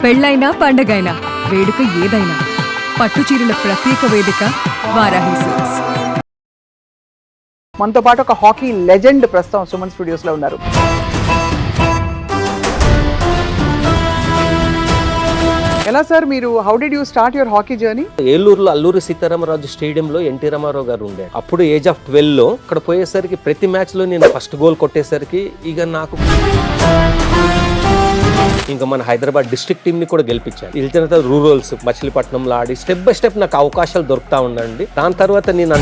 పెళ్ళైనా పండగైనా వేడుక ఏదైనా పట్టుచీరల ప్రత్యేక వేదిక వారాహి సిల్క్స్. మనతో పాటు ఒక హాకీ లెజెండ్ ప్రస్తుతం సుమన్ స్టూడియోస్ లో ఉన్నారు. ఎలా సార్ మీరు how did you start your hockey journey? ఏలూరులో అల్లూరి సీతారామరాజు స్టేడియంలో ఎన్టీ రామారావు గారు ఉండే అప్పుడు ఏజ్ ఆఫ్ 12 లో అక్కడ పోయేసరికి ప్రతి మ్యాచ్ లో నేను ఫస్ట్ గోల్ కొట్టేసరికి ఇక నాకు ఇంకా మన హైదరాబాద్ డిస్ట్రిక్ట్ టీమ్ ని కూడా గెలిపించాను. గెలిచిన తర్వాత రూరల్స్ మచిలీపట్నంలో ఆడి స్టెప్ బై స్టెప్ నాకు అవకాశాలు దొరుకుతా ఉండండి. దాని తర్వాత నేను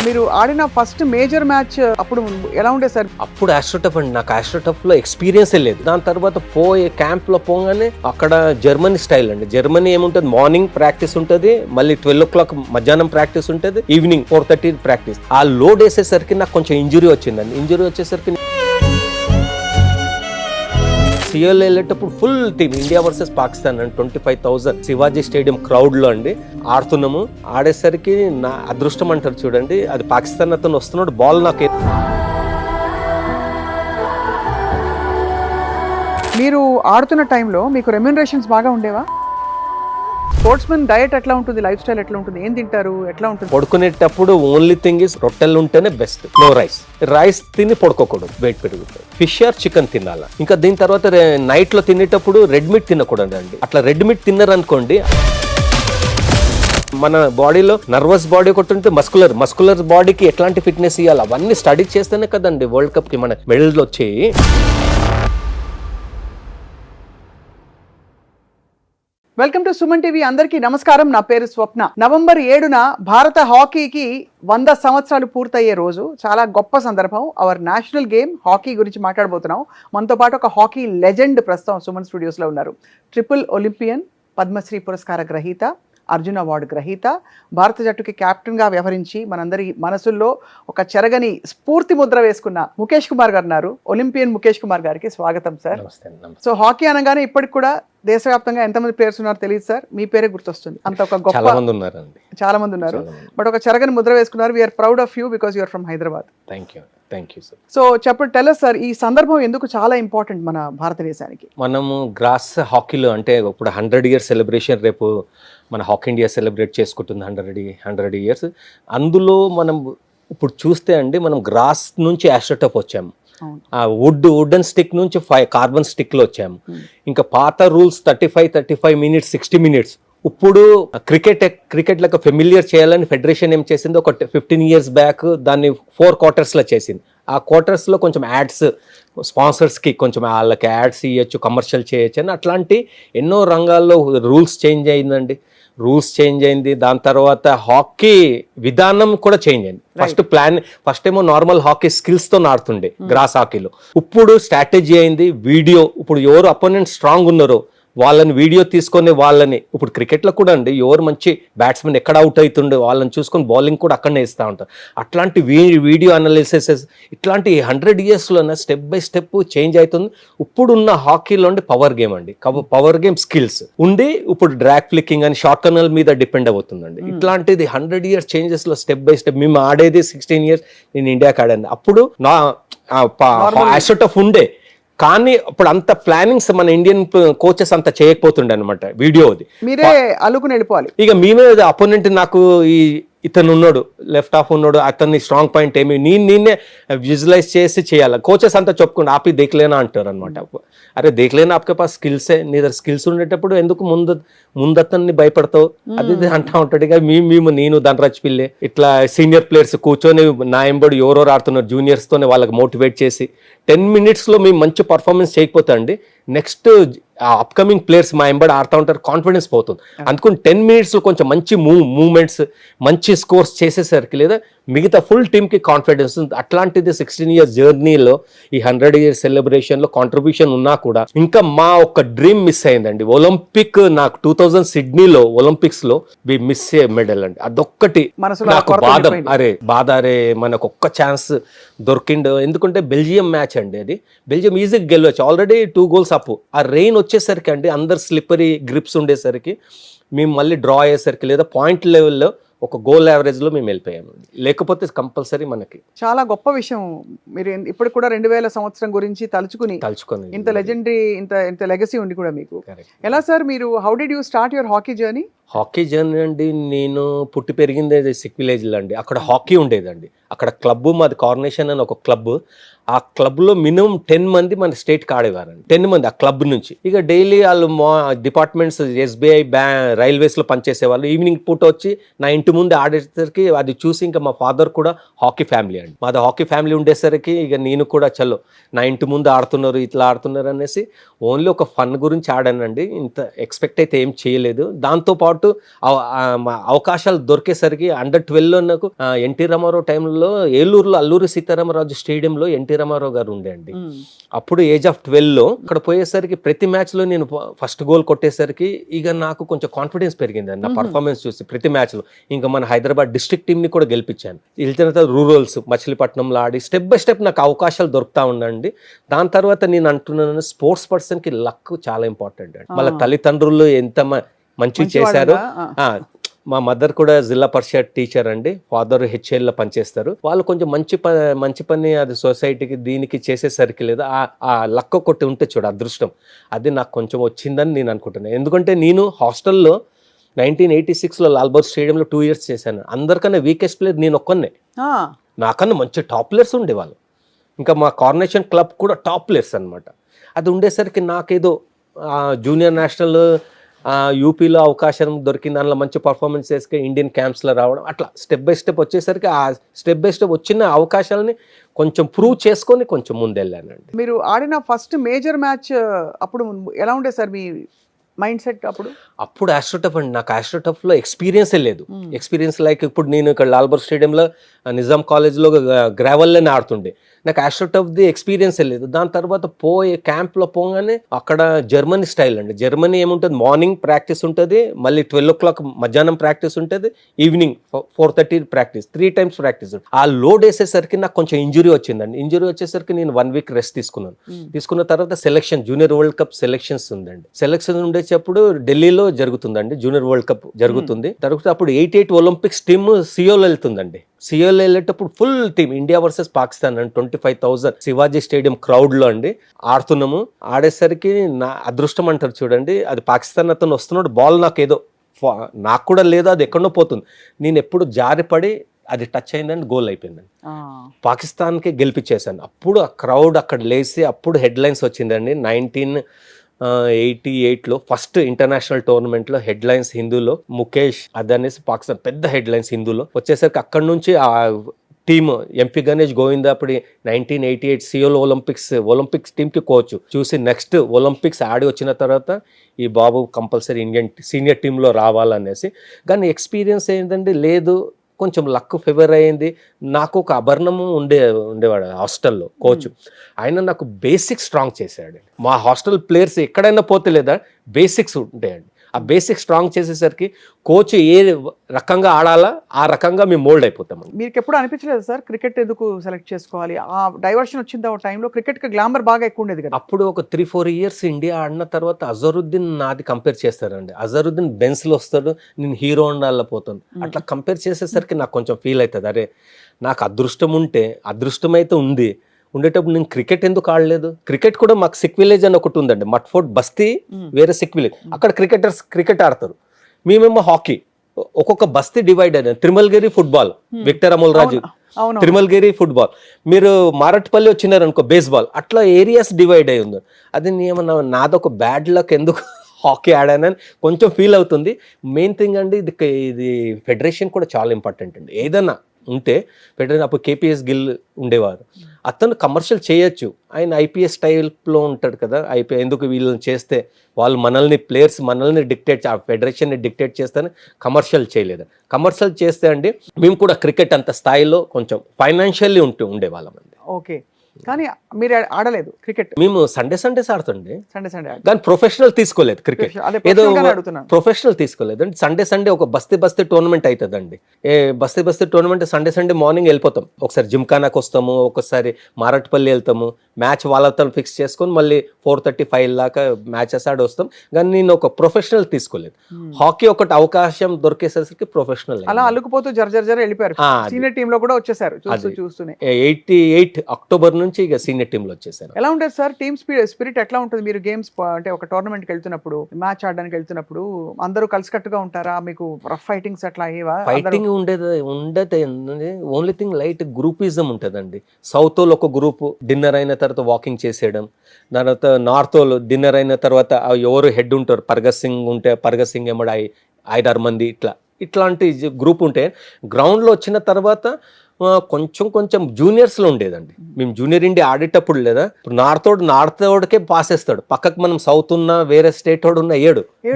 మీరు ఆడిన ఫస్ట్ మేజర్ మ్యాచ్ అప్పుడు ఎలా ఉండే సార్? అప్పుడు ఆస్ట్రోటఫ్ అండి. నాకు ఆస్ట్రోటఫ్ లో ఎక్స్పీరియన్సే లేదు. దాని తర్వాత పోయే క్యాంప్ లో పోగానే అక్కడ జర్మనీ స్టైల్ అండి. జర్మనీ ఏముంటుంది, మార్నింగ్ ప్రాక్టీస్ ఉంటుంది, మళ్ళీ 12 o'clock మధ్యాహ్నం ప్రాక్టీస్ ఉంటుంది, ఈవినింగ్ 4:30 ప్రాక్టీస్. ఆ లోడ్ వేసేసరికి నాకు కొంచెం ఇంజురీ వచ్చిందండి. ఇంజురీ వచ్చేసరికి సిఎల్ వెళ్ళేటప్పుడు full team India versus Pakistan అండి, 25,000 శివాజీ స్టేడియం క్రౌడ్ లో అండి ఆడుతున్నాము. ఆడేసరికి నా అదృష్టం అంటారు చూడండి, అది పాకిస్తాన్ అతను వస్తున్నాడు, బాల్ నాకు మీరు ఆడుతున్న టైంలో మీకు రెమ్యూనరేషన్స్ బాగా ఉండేవా? స్పోర్ట్స్మెన్ డయట్ ఎట్లా ఉంటుంది, లైఫ్ స్టైల్ ఎట్లా ఉంటుంది, ఏం తింటారు, ఎట్లా ఉంటుంది? పడుకునేటప్పుడు ఓన్లీ థింగ్ ఇస్ రొట్టెలు ఉంటేనే బెస్ట్, నో రైస్ తిని పడుకోకూడదు, వెయిట్ పెరుగుతుంది. ఫిష్ ఆర్ చికెన్ తినాలా. ఇంకా దీని తర్వాత నైట్ లో తినేటప్పుడు రెడ్ మీట్ తినకూడదు అండి. అట్లా రెడ్ మీట్ తిన్నారనుకోండి, మన బాడీలో నర్వస్ బాడీ ఒకటి ఉంటే మస్కులర్ బాడీకి ఎట్లాంటి ఫిట్నెస్ ఇవ్వాలి అవన్నీ స్టడీ చేస్తేనే కదండి వరల్డ్ కప్ కి మన మెడల్స్ వచ్చాయి. Welcome to Suman TV. అందరికీ నమస్కారం. నా పేరు స్వప్న. నవంబర్ 7న భారత హాకీకి 100 సంవత్సరాలు పూర్తయ్యే రోజు. చాలా గొప్ప సందర్భం. అవర్ నేషనల్ గేమ్ హాకీ గురించి మాట్లాడబోతున్నాం. మనతో పాటు ఒక హాకీ లెజెండ్ ప్రస్తుతం సుమన్ స్టూడియోస్లో ఉన్నారు. ట్రిపుల్ ఒలింపియన్, పద్మశ్రీ పురస్కార గ్రహీత, అర్జున్ అవార్డు గ్రహీత, భారత జట్టుకి కెప్టెన్గా వ్యవహరించి మనందరి మనసుల్లో ఒక చెరగని స్ఫూర్తి ముద్ర వేసుకున్న ముఖేష్ కుమార్ గారు ఉన్నారు. ఒలింపియన్ ముఖేష్ కుమార్ గారికి స్వాగతం సార్. సో హాకీ అనగానే ఇప్పటికి కూడా దేశవ్యాప్తంగా ఎంతమంది ప్లేయర్స్ ఉన్నారో తెలియదు సార్, మీ పేరే గుర్తొస్తుంది. అంత ఒక గొప్ప చాలా మంది ఉన్నారు. బట్ ఒక చెరగని ముద్ర వేసుకున్నారు. We are proud of you because you are from Hyderabad. Thank you sir. So చెప్పండి, టెల్ us సార్, ఈ సందర్భం ఎందుకు చాలా ఇంపార్టెంట్ మన భారతదేశానికి? మనము గ్రాస్ హాకీలో అంటే ఇప్పుడు 100 years సెలబ్రేషన్ రేపు మన హాకీ ఇండియా సెలబ్రేట్ చేసుకుంటుంది 100 years. అందులో మనం ఇప్పుడు చూస్తే అండి, మనం గ్రాస్ నుంచి ఆస్ట్రోటఫ్ వచ్చాము, ఆ వుడెన్ స్టిక్ నుంచి కార్బన్ స్టిక్ లో వచ్చాము. ఇంకా పాత రూల్స్ 35 minutes 60 minutes. ఇప్పుడు క్రికెట్ లెక్క ఫెమిలియర్ చేయాలని ఫెడరేషన్ ఏం చేసింది, ఒక 15 years బ్యాక్ దాన్ని 4 quarters లో చేసింది. ఆ క్వార్టర్స్ లో కొంచెం యాడ్స్, స్పాన్సర్స్ కి కొంచెం వాళ్ళకి యాడ్స్ ఇవ్వచ్చు, కమర్షియల్ చేయొచ్చు అని అట్లాంటి ఎన్నో రంగాల్లో రూల్స్ చేంజ్ అయింది. దాని తర్వాత హాకీ విధానం కూడా చేంజ్ అయింది. ఫస్ట్ ఏమో నార్మల్ హాకీ స్కిల్స్ తో ఆడుతుండే గ్రాస్ హాకీలో. ఇప్పుడు స్ట్రాటజీ అయింది, వీడియో. ఇప్పుడు ఎవరు అపోనెంట్ స్ట్రాంగ్ ఉన్నారో వాళ్ళని వీడియో తీసుకొని వాళ్ళని, ఇప్పుడు క్రికెట్లో కూడా అండి, ఎవరు మంచి బ్యాట్స్మెన్ ఎక్కడ అవుట్ అవుతుండే వాళ్ళని చూసుకొని బౌలింగ్ కూడా అక్కడనే ఇస్తూ ఉంటారు. అట్లాంటి వీడియో అనాలిసిస్ ఇట్లాంటి 100 yearsలోనే స్టెప్ బై స్టెప్ చేంజ్ అవుతుంది. ఇప్పుడున్న హాకీలో పవర్ గేమ్ అండి, పవర్ గేమ్ స్కిల్స్ ఉండి ఇప్పుడు డ్రాగ్ ఫ్లిక్కింగ్ అని షార్ట్ టనల్ మీద డిపెండ్ అవుతుందండి. ఇట్లాంటిది 100 years చేంజెస్లో స్టెప్ బై స్టెప్. మేము ఆడేది 16 years, నేను ఇండియాకి ఆడాను. అప్పుడు నా ఆస్ట్రోటఫ్ ఉండే, కానీ ఇప్పుడు అంత ప్లానింగ్స్ మన ఇండియన్ కోచెస్ అంత చేయకపోతుండే అనమాట. వీడియోది మీరే అల్లుకుని వెళ్ళిపోవాలి. ఇక మేమే అపోనెంట్, నాకు ఇతను ఉన్నాడు, లెఫ్ట్ హాఫ్ ఉన్నాడు, అతన్ని స్ట్రాంగ్ పాయింట్ ఏమి నేనే విజువలైజ్ చేసి చేయాలి. కోచెస్ అంతా చెప్పుకుంటే ఆపి దేఖలేనా అంటారు అనమాట. అరే దేఖలేనా, ఆప్కే పాస్ స్కిల్సే, నీ దగ్గర స్కిల్స్ ఉండేటప్పుడు ఎందుకు ముందతన్ని భయపడతావు, అది అంటా ఉంటాడు. ఇక నేను ధనరాజ్ పిల్లే ఇట్లా సీనియర్ ప్లేయర్స్ కూర్చొని నా ఎంబడి ఎవరెవరు ఆడుతున్నారు జూనియర్స్ తోనే వాళ్ళకి మోటివేట్ చేసి 10 minutes లో మేము మంచి పర్ఫార్మెన్స్ చేయకపోతే అండి, నెక్స్ట్ అప్కమింగ్ ప్లేయర్స్ మా ఎంబడి ఆడుతూ ఉంటారు, కాన్ఫిడెన్స్ పోతుంది. అందుకని 10 minutes లో కొంచెం మంచి మూవ్మెంట్స్, మంచి స్కోర్స్ చేసేసరికి లేదా మిగతా ఫుల్ టీమ్కి కాన్ఫిడెన్స్ ఉంది. అట్లాంటిది 16 years జర్నీలో ఈ 100 years సెలబ్రేషన్లో కాంట్రిబ్యూషన్ ఉన్నా కూడా ఇంకా మా ఒక డ్రీమ్ మిస్ అయిందండి. ఒలింపిక్ నాకు 2000 సిడ్నీలో ఒలింపిక్స్లో మిస్ మెడల్ అండి. అదొక్కటి నాకు బాధ. అరే మనకు ఒక్క ఛాన్స్ దొరికిండు. ఎందుకంటే బెల్జియం మ్యాచ్ అండి, అది బెల్జియం ఈజీగా గెలవచ్చు, ఆల్రెడీ 2 goals అప్పు. ఆ రెయిన్ వచ్చేసరికి అండి, అందరు స్లిప్పరీ గ్రిప్స్ ఉండేసరికి మేము మళ్ళీ డ్రా అయ్యేసరికి లేదా పాయింట్ లెవెల్లో ఒక గోల్ యావరేజ్లో మేము వెళ్ళిపోయామండి. లేకపోతే కంపల్సరీ మనకి చాలా గొప్ప విషయం. మీరు ఇప్పుడు కూడా 2000 సంవత్సరం గురించి తలుచుకుని ఇంత లెజెండరీ ఇంత లెగసీ ఉంది కూడా మీకు. ఎలా సార్ మీరు how did you start your hockey journey? Hockey journey అండి, నేను పుట్టి పెరిగింది సిక్ విలేజ్లో అండి. అక్కడ హాకీ ఉండేదండి. అక్కడ క్లబ్ మాది కార్నేషన్ అని ఒక క్లబ్. ఆ క్లబ్లో మినిమం 10 మంది మన స్టేట్కి ఆడేవారండి. 10 మంది ఆ క్లబ్ నుంచి. ఇక డైలీ వాళ్ళు డిపార్ట్మెంట్స్ SBI రైల్వేస్లో పనిచేసేవాళ్ళు. ఈవినింగ్ పూట వచ్చి నా ఇంటి ముందు ఆడేసరికి అది చూసి ఇంకా మా ఫాదర్ కూడా హాకీ ఫ్యామిలీ అండి. మాది హాకీ ఫ్యామిలీ ఉండేసరికి ఇక నేను కూడా చలో నా ఇంటి ముందు ఆడుతున్నారు ఇట్లా ఆడుతున్నారు అనేసి ఓన్లీ ఒక ఫన్ గురించి ఆడానండి. ఇంత ఎక్స్పెక్ట్ అయితే ఏం చేయలేదు. దాంతోపాటు అవకాశాలు దొరికేసరికి అండర్-12లో నాకు ఎన్టీ రామారావు టైంలో ఏలూరులో అల్లూరి సీతారామరాజు స్టేడియంలో ఎన్టీ రామారావు గారు ఉండే అండి. అప్పుడు ఏజ్ ఆఫ్ 12లో అక్కడ పోయేసరికి ప్రతి మ్యాచ్ లో నేను ఫస్ట్ గోల్ కొట్టేసరికి ఇక నాకు కొంచెం కాన్ఫిడెన్స్ పెరిగింది నా పర్ఫార్మెన్స్ చూసి. ప్రతి మ్యాచ్ లో ఇంకా మన హైదరాబాద్ డిస్ట్రిక్ట్ టీమ్ ని కూడా గెలిపించాను. వెళ్ళిన తర్వాత రూరల్స్ మచిలీపట్నంలో ఆడి స్టెప్ బై స్టెప్ నాకు అవకాశాలు దొరుకుతా ఉండండి. దాని తర్వాత నేను అంటున్నాను స్పోర్ట్స్ పర్సన్ కి లక్ చాలా ఇంపార్టెంట్ అండి. వాళ్ళ తల్లిదండ్రులు ఎంత మంచి చేశారు. మా మదర్ కూడా జిల్లా పరిషత్ టీచర్ అండి, ఫాదర్ HL పనిచేస్తారు. వాళ్ళు కొంచెం మంచి పని అది సొసైటీకి దీనికి చేసేసరికి లేదా ఆ లక్క కొట్టి ఉంటే చూడ అదృష్టం అది నాకు కొంచెం వచ్చిందని నేను అనుకుంటున్నాను. ఎందుకంటే నేను హాస్టల్లో 1986లో లాల్బాగ్ స్టేడియంలో 2 years చేశాను. అందరికన్నా వీకెస్ట్ ప్లేయర్ నేను ఒక్కనే. నాకన్నా మంచి టాప్ ప్లేయర్స్ ఉండేవాళ్ళు. ఇంకా మా కార్నేషన్ క్లబ్ కూడా టాప్ ప్లేయర్స్ అనమాట. అది ఉండేసరికి నాకేదో జూనియర్ నేషనల్ యూపీలో అవకాశం దొరికింది. దానిలో మంచి పర్ఫార్మెన్స్ చేసుకుని ఇండియన్ క్యాంప్స్లో రావడం అట్లా స్టెప్ బై స్టెప్ వచ్చేసరికి ఆ స్టెప్ బై స్టెప్ వచ్చిన అవకాశాలని కొంచెం ప్రూవ్ చేసుకొని కొంచెం ముందెళ్ళానండి. మీరు ఆడిన ఫస్ట్ మేజర్ మ్యాచ్ అప్పుడు ఎలా ఉండే సార్ మీ మైండ్ సెట్? అప్పుడు ఆస్ట్రోటఫ్ అండి. నాకు ఆస్ట్రోటఫ్లో ఎక్స్పీరియన్సే లేదు. ఎక్స్పీరియన్స్ లైక్ ఇప్పుడు నేను ఇక్కడ లాల్బాగ్ స్టేడియంలో నిజాం కాలేజ్లో గ్రావెల్లోనే ఆడుతుండే. నాకు ఆస్ట్రోటఫ్ది ఎక్స్పీరియన్సే లేదు. దాని తర్వాత క్యాంప్లో పోగానే అక్కడ జర్మనీ స్టైల్ అండి. జర్మనీ ఏముంటుంది, మార్నింగ్ ప్రాక్టీస్ ఉంటుంది, మళ్ళీ 12 o'clock మధ్యాహ్నం ప్రాక్టీస్ ఉంటుంది, ఈవినింగ్ 4:30 ప్రాక్టీస్, 3 times ప్రాక్టీస్. ఆ లోడ్ వేసేసరికి నాకు కొంచెం ఇంజురీ వచ్చిందండి. ఇంజురీ వచ్చేసరికి నేను 1 week రెస్ట్ తీసుకున్నాను. తీసుకున్న తర్వాత selection junior world cup selections ఉందండి. సెలెక్షన్ ఉండేటప్పుడు ఢిల్లీలో జరుగుతుందండి, జూనియర్ వరల్డ్ కప్ జరుగుతుంది. తర్వాత అప్పుడు 88 ఒలింపిక్స్ టీమ్ సియోలో వెళ్తుందండి. సియోలో వెళ్ళేటప్పుడు full team India versus Pakistan అండి. 25,000 శివాజీ స్టేడియం క్రౌడ్ లో అండి ఆడుతున్నాము. ఆడేసరికి నా అదృష్టం అంటారు చూడండి, అది పాకిస్తాన్ అతను వస్తున్నాడు, బాల్ నాకు కూడా లేదు, అది ఎక్కడో పోతుంది. నేను ఎప్పుడు జారిపడి అది టచ్ అయిందండి, గోల్ అయిపోయిందండి. పాకిస్తాన్కి గెలిపించేసాను. అప్పుడు ఆ క్రౌడ్ అక్కడ లేసి అప్పుడు హెడ్లైన్స్ వచ్చిందండి. 1988లో ఫస్ట్ ఇంటర్నేషనల్ టోర్నమెంట్లో హెడ్లైన్స్ హిందూలో ముఖేష్ అదనేసి పాకిస్తాన్ పెద్ద హెడ్లైన్స్ హిందూలో వచ్చేసరికి అక్కడ నుంచి ఆ టీమ్ ఎంపీ గణేష్ గోవిందా అప్పుడు 1988 సియోల్ ఒలింపిక్స్ టీమ్కి కోచ్ చూసి నెక్స్ట్ ఒలింపిక్స్ ఆడి వచ్చిన తర్వాత ఈ బాబు కంపల్సరీ ఇండియన్ సీనియర్ టీంలో రావాలనేసి. కానీ ఎక్స్పీరియన్స్ ఏంటంటే లేదు, కొంచెం లక్ ఫేవర్ అయ్యింది. నాకు ఒక అభరణము ఉండేవాడు హాస్టల్లో కోచ్. ఆయన నాకు బేసిక్స్ స్ట్రాంగ్ చేశాడు. మా హాస్టల్ ప్లేయర్స్ ఎక్కడైనా పోతే లేదా బేసిక్స్ ఉంటాయండి. ఆ బేసిక్స్ స్ట్రాంగ్ చేసేసరికి కోచ్ ఏ రకంగా ఆడాలా ఆ రకంగా మేము మోల్డ్ అయిపోతాం. మీకు ఎప్పుడు అనిపించలేదు సార్ క్రికెట్ ఎందుకు సెలెక్ట్ చేసుకోవాలి? ఆ డైవర్షన్ వచ్చింది ఆ టైంలో. క్రికెట్కి గ్లామర్ బాగా ఎక్కువ ఉండేది కదా. అప్పుడు ఒక 3-4 years ఇండియా ఆడిన తర్వాత అజరుద్దీన్ నాది కంపేర్ చేస్తారండి. అజరుద్దీన్ బెన్స్లో వస్తాడు, నేను హీరో హోండాలో పోతాను. అట్లా కంపేర్ చేసేసరికి నాకు కొంచెం ఫీల్ అవుతుంది, అరే నాకు అదృష్టం ఉంటే అదృష్టం అయితే ఉండేటప్పుడు నేను క్రికెట్ ఎందుకు ఆడలేదు. క్రికెట్ కూడా మాకు సిక్ విలేజ్ అని ఒకటి ఉందండి, మట్ఫోర్ట్ బస్తీ వేరే సిక్ విలేజ్, అక్కడ క్రికెట్ ఆడతారు. మేమేమో హాకీ. ఒక్కొక్క బస్తీ డివైడ్ అయ్యారు. తిరుమలగిరి ఫుట్బాల్, విక్టర్ అమోల్ రాజు తిరుమలగిరి ఫుట్బాల్. మీరు మారట్పల్లి వచ్చినారనుకో బేస్బాల్. అట్లా ఏరియాస్ డివైడ్ అయి ఉంది. అది ఏమన్నా నాదొక బ్యాడ్ లక్ ఎందుకు హాకీ ఆడానని కొంచెం ఫీల్ అవుతుంది. మెయిన్ థింగ్ అండి ఇది ఫెడరేషన్ కూడా చాలా ఇంపార్టెంట్ అండి. ఏదన్నా ఉంటే ఫెడరేషన్ అప్పుడు KPS గిల్ ఉండేవారు, అతను కమర్షియల్ చేయొచ్చు. ఆయన IPS టైప్లో ఉంటాడు కదా. ఎందుకు వీళ్ళని చేస్తే వాళ్ళు ప్లేయర్స్ మనల్ని డిక్టేట్, ఆ ఫెడరేషన్ని డిక్టేట్ చేస్తేనే కమర్షియల్ చేయలేదు. కమర్షియల్ చేస్తే అండి మేము కూడా క్రికెట్ అంత స్థాయిలో కొంచెం ఫైనాన్షియల్లీ ఉండేవాళ్ళం అండి. ఓకే, కానీ మీరు ఆడలేదు క్రికెట్? మేము సండేస్ ఆడుతుండే, సండే కానీ ప్రొఫెషనల్ తీసుకోలేదు క్రికెట్. అదే ఏదో professional గానే అడుగుతున్నాను. ప్రొఫెషనల్ తీసుకోలేదు అండి. సండే ఒక బస్తీ టోర్నమెంట్ అవుతుందండి. బస్తీ టోర్నమెంట్ సండే మార్నింగ్ వెళ్ళిపోతాం. ఒకసారి జిమ్ఖానాకి వస్తాము, ఒకసారి మారట్పల్లి వెళ్తాము, మ్యాచ్ వాళ్ళతో ఫిక్స్ చేసుకొని మళ్ళీ 4:30-5 దాకా మ్యాచెస్ ఆడి వస్తాం. కానీ నేను ఒక ప్రొఫెషనల్ తీసుకోలేదు. హాకీ ఒకటి అవకాశం దొరికేసరికి ప్రొఫెషనల్ అలా అల్లుకుపోతూ జర వెళ్ళిపోయారు. ఆ, సీనియర్ టీమ్ లో కూడా వచ్చేసారు చూస్తూనే. 88 అక్టోబర్ నుంచి ఇక సీనియర్ టీమ్ లో వచ్చేసాను. ఎలా ఉంటుంది సార్ టీమ్ స్పిరిట్? ఎట్లా ఉంటుంది మీరు గేమ్స్ అంటే ఒక టోర్నమెంట్ కి వెళ్తున్నప్పుడు, మ్యాచ్ ఆడడానికి వెళ్తున్నప్పుడు అందరూ కలిసికట్టుగా ఉంటారా? మీకు రఫ్ ఫైటింగ్స్ అట్లా అయ్యేవా? ఫైటింగ్ ఉండదు. ఓన్లీ థింగ్ లైట్ గ్రూపిజం ఉంటుందండి. సౌత్ వాళ్ళు ఒక గ్రూప్ డిన్నర్ అయిన తర్వాత వాకింగ్ చేసేయడం, దాని తర్వాత నార్త్ వాళ్ళు డిన్నర్ అయిన తర్వాత ఎవరు హెడ్ ఉంటారు, పర్గత్ సింగ్ ఉంటే పర్గత్ సింగ్ ఏమో 5-6 మంది ఇట్లాంటి గ్రూప్ ఉంటే, గ్రౌండ్లో వచ్చిన తర్వాత కొంచెం జూనియర్స్లో ఉండేదండి. మేము జూనియర్ ఇండియా ఆడేటప్పుడు లేదా, ఇప్పుడు నార్త్ వాడికే పాస్ వేస్తాడు, పక్కకు మనం సౌత్ ఉన్న వేరే స్టేట్ వాడు ఉన్న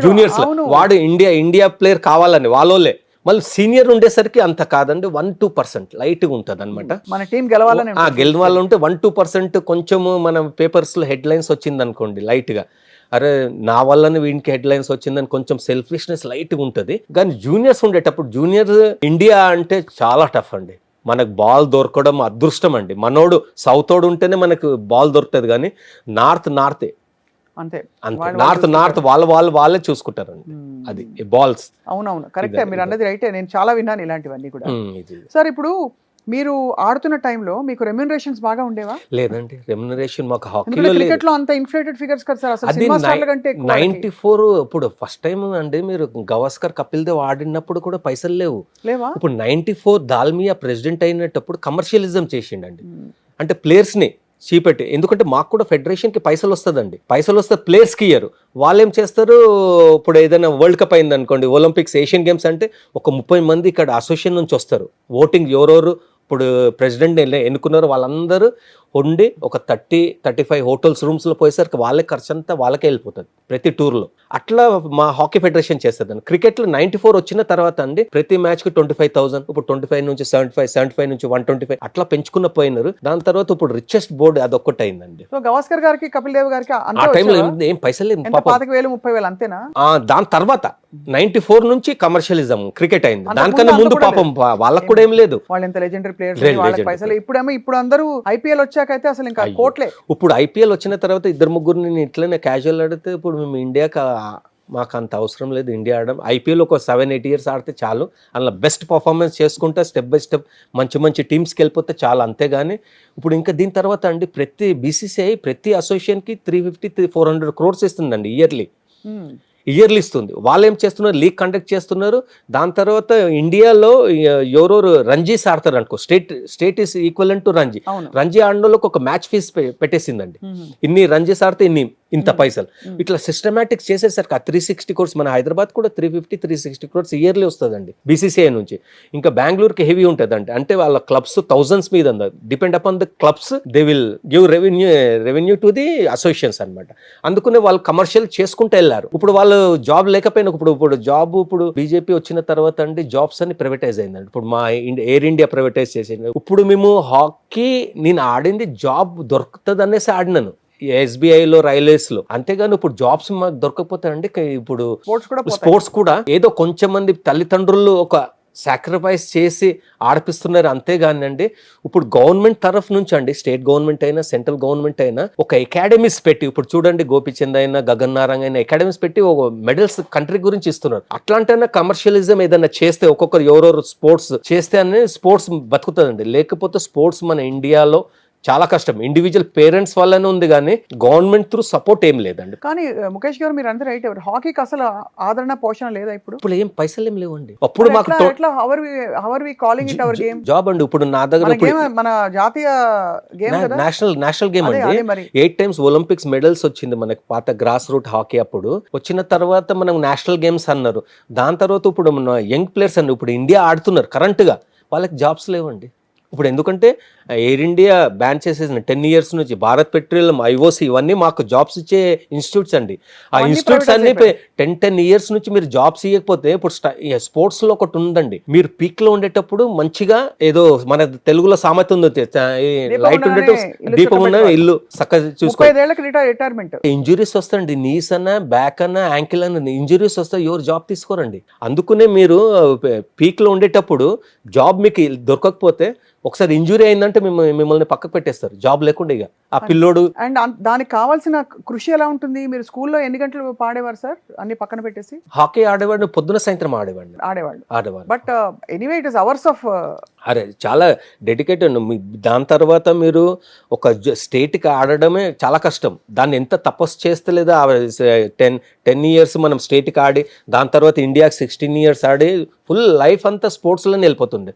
జూనియర్స్ వాడు ఇండియా ప్లేయర్ కావాలని వాళ్ళోలే. మళ్ళీ సీనియర్ ఉండేసరికి అంత కాదండి, 1-2% లైట్గా ఉంటుంది అనమాట. మన టీం గెలవాలని గెలవాలంటే 1-2% కొంచెము మనం పేపర్స్లో హెడ్ లైన్స్ వచ్చింది అనుకోండి లైట్గా, అరే నా వల్లనే వీనికి హెడ్ లైన్స్ వచ్చిందని కొంచెం సెల్ఫిష్నెస్ లైట్గా ఉంటుంది. కానీ జూనియర్స్ ఉండేటప్పుడు, జూనియర్ ఇండియా అంటే చాలా టఫ్ అండి. మనకు బాల్ దొరకడం అదృష్టం అండి. మనోడు సౌతోడు ఉంటేనే మనకు బాల్ దొరుకుతుంది, కానీ నార్తే అంతే నార్త్ వాళ్ళే చూసుకుంటారండి అది బాల్స్. అవునవును, కరెక్టే మీరు అన్నది రైటే. నేను చాలా విన్నాను ఇలాంటివన్నీ కూడా. సార్ ఇప్పుడు మీరు ఆడుతున్న టైంలో మీకు రెమ్యూనరేషన్స్ బాగా ఉండేవా? లేదండి, రెమ్యూనరేషన్ మాకు హాకీలో క్రికెట్ లో అంత ఇన్ఫ్లేటెడ్ ఫిగర్స్ కదా సార్. అది 94 ఇప్పుడు ఫస్ట్ టైం అండి. మీరు గవాస్కర్ కపిల్ దేవ్ ఆడినప్పుడు కూడా పైసలు లేవా? ఇప్పుడు 94 దాల్మియా ప్రెసిడెంట్ అయినప్పుడు కమర్షియలిజం చేసిండండి. అంటే ప్లేయర్స్ ని చీపెట్టి, ఎందుకంటే మాకు కూడా ఫెడరేషన్ కి పైసలు వస్తుందండి. పైసలు వస్తే ప్లేయర్స్ కి ఇయ్యరు. వాళ్ళు ఏం చేస్తారు, ఇప్పుడు ఏదైనా వరల్డ్ కప్ అయింది అనుకోండి, ఒలింపిక్స్, ఏషియన్ గేమ్స్ అంటే ఒక 30 మంది ఇక్కడ అసోసియేషన్ నుంచి వస్తారు. ఓటింగ్ ఎవరెవరు ఇప్పుడు ప్రెసిడెంట్ ఎన్నుకున్నారు వాళ్ళందరూ ఉండి ఒక 30-35 హోటల్స్ రూమ్స్లో పోయేసరికి వాళ్ళే ఖర్చు అంతా వాళ్ళకే వెళ్ళిపోతుంది ప్రతి టూర్లో. అట్లా మా హాకీ ఫెడరేషన్ చేస్తుంది. క్రికెట్లో 94 వచ్చిన తర్వాత అండి ప్రతి మ్యాచ్కి 25,000, ఇప్పుడు 25 నుంచి 75 నుంచి 125 అట్లా పెంచుకున్న పోయినారు. దాని తర్వాత ఇప్పుడు రిచెస్ట్ బోర్డు అదొక్కటి అయిందండి. గవాస్కర్ గారికి, కపిల్ దేవ్ గారికి ఆ టైంలో ఏం పైసలు లేదు, 25,000-30,000 అంతేనా? దాని తర్వాత 94 నుంచి కమర్షియలిజం క్రికెట్ అయింది. దానికన్నా ముందు పాపం వాళ్ళకు కూడా ఏం లేదు. వాళ్ళు ఎంత లెజెండరీ ప్లేయర్స్, పైసలు. ఇప్పుడు అందరూ ఐపీఎల్ వచ్చాకైతే అసలు ఇంకా కోట్లే. ఇప్పుడు ఐపీఎల్ వచ్చిన తర్వాత 2-3 నేను ఇట్లనే క్యాజువల్ ఆడితే, ఇప్పుడు మేము ఇండియాకి మాకు అంత అవసరం లేదు ఇండియా ఆడడం. ఐపీఎల్ ఒక 7-8 ఇయర్స్ ఆడితే చాలు, అందులో బెస్ట్ పర్ఫార్మెన్స్ చేసుకుంటే స్టెప్ బై స్టెప్ మంచి టీమ్స్కి వెళ్ళిపోతే చాలు, అంతేగాని ఇప్పుడు ఇంకా దీని తర్వాత అండి ప్రతి బీసీసీఐ ప్రతి అసోసియేషన్కి 350-400 crores ఇస్తుందండి ఇయర్లీ ఇస్తుంది. వాళ్ళు ఏం చేస్తున్నారు, లీగ్ కండక్ట్ చేస్తున్నారు. దాని తర్వాత ఇండియాలో ఎవరెవరు రంజీస్ ఆడతారు అనుకో, state is equivalent to Ranji ఆడినోళ్ళకి ఒక మ్యాచ్ ఫీజ్ పెట్టేసిందండి. ఇన్ని రంజీస్ ఆడితే ఇంత పైసలు, ఇట్లా సిస్టమేటిక్స్ చేసేసరికి 360 crores. మన హైదరాబాద్ కూడా 350-360 crores ఇయర్లీ వస్తుందండి బీసీసీఐ నుంచి. ఇంకా బెంగళూరుకి హెవీ ఉంటుందండి. అంటే వాళ్ళ క్లబ్స్ థౌజండ్స్ మీద depend upon the clubs, they will give revenue to the associations అనమాట. అందుకనే వాళ్ళు కమర్షియల్ చేసుకుంటూ వెళ్ళారు. ఇప్పుడు వాళ్ళు జాబ్ లేకపోయినా, ఇప్పుడు బీజేపీ వచ్చిన తర్వాత అండి జాబ్స్ అన్ని ప్రైవేటైజ్ అయిందండి. ఇప్పుడు మా ఎయిర్ ఇండియా ప్రైవేటైజ్ చేసింది. ఇప్పుడు మేము హాకీ నేను ఆడింది జాబ్ దొరుకుతుంది అనేసి ఆడినాను ఎస్బీఐలో, రైల్వేస్లో, అంతేగాని ఇప్పుడు జాబ్స్ మాకు దొరకకపోతాయండి. ఇప్పుడు స్పోర్ట్స్ కూడా ఏదో కొంచెం మంది తల్లిదండ్రులు ఒక సాక్రిఫైస్ చేసి ఆడిపిస్తున్నారు, అంతేగాని అండి ఇప్పుడు గవర్నమెంట్ తరఫు నుంచి అండి, స్టేట్ గవర్నమెంట్ అయినా సెంట్రల్ గవర్నమెంట్ అయినా ఒక అకాడమీస్ పెట్టి, ఇప్పుడు చూడండి గోపిచంద్ అయినా గగన్ నారంగ్ అయినా అకాడమీస్ పెట్టి ఒక మెడల్స్ కంట్రీ గురించి ఇస్తున్నారు. అట్లాంటైనా కమర్షియలిజం ఏదైనా చేస్తే, ఒక్కొక్కరు ఎవరెవరు స్పోర్ట్స్ చేస్తే అని స్పోర్ట్స్ బతుకుతుందండి. లేకపోతే స్పోర్ట్స్ మన ఇండియాలో చాలా కష్టం. ఇండివిజువల్ పేరెంట్స్ వల్లనే ఉంది, కానీ గవర్నమెంట్ త్రూ సపోర్ట్ ఏం లేదండి. కానీ ముఖేష్ గారు మీరు అందరూ రైట్, హాకీకి అసలు ఆదరణ పోషణ లేదా? ఇప్పుడు ఏం పైసలు ఏం లేవండి. అప్పుడు మాకు జాబ్ అండి. ఇప్పుడు నా దగ్గర మన జాతీయ గేమ్ నేషనల్ గేమ్ అండి. 8 times ఒలింపిక్స్ మెడల్స్ వచ్చింది మనకి పాత గ్రాస్ రూట్ హాకీ. అప్పుడు వచ్చిన తర్వాత మనం నేషనల్ గేమ్స్ అన్నారు. దాని తర్వాత ఇప్పుడు మన యంగ్ ప్లేయర్స్ అండి ఇప్పుడు ఇండియా ఆడుతున్నారు కరెంట్ గా, వాళ్ళకి జాబ్స్ లేవండి. ఇప్పుడు ఎందుకంటే ఎయిర్ ఇండియా బ్యాన్ చేసేసిన 10 years నుంచి, భారత్ పెట్రోలియం, ఐఓసి ఇవన్నీ మాకు జాబ్స్ ఇచ్చే ఇన్స్టిట్యూట్స్ అండి. ఆ అవన్నీ ఇన్స్టిట్యూట్స్ privatize అన్ని అయిపోయాయి. 10 years నుంచి మీరు జాబ్స్ ఇవ్వకపోతే, ఇప్పుడు స్పోర్ట్స్ లో ఒకటి ఉందండి, మీరు పీక్ లో ఉండేటప్పుడు మంచిగా ఏదో మన తెలుగులో సామెత ఉంది, లైట్ ఉండేటప్పుడు దీపం ఉన్న ఇల్లు చక్కగా చూసుకో. 35 ఏళ్ళకి రిటైర్మెంట్. ఇంజురీస్ వస్తాయండి, నీస్ అన్న, బ్యాక్ అన్న, యాంకిల్ అన్న ఇంజురీస్ వస్తాయి, ఎవరు జాబ్ తీసుకోరండి. అందుకనే మీరు పీక్ లో ఉండేటప్పుడు జాబ్ మీకు దొరకకపోతే, ఒకసారి ఇంజురీ అయిందంటే మిమ్మల్ని పక్కకు పెట్టేస్తారు, జాబ్ లేకుండా. ఇక ఆ పిల్లోడు అండ్ దానికి కావాల్సిన కృషి ఎలా ఉంటుంది? మీరు స్కూల్లో ఎన్ని గంటలు పాడేవారు సార్, అన్ని పక్కన పెట్టేసి? హాకీ ఆడేవాడిని, పొద్దున సాయంత్రం ఆడేవాడిని. ఆడేవాళ్ళు. But anyway it is ours of. అరే చాలా డెడికేటెడ్. దాని తర్వాత మీరు ఒక స్టేట్కి ఆడడమే చాలా కష్టం. దాన్ని ఎంత తపస్సు చేస్తే లేదా 10 years మనం స్టేట్కి ఆడి, దాని తర్వాత ఇండియాకి 16 years ఆడి, ఫుల్ లైఫ్ అంతా స్పోర్ట్స్లోనే వెళ్ళిపోతుండే.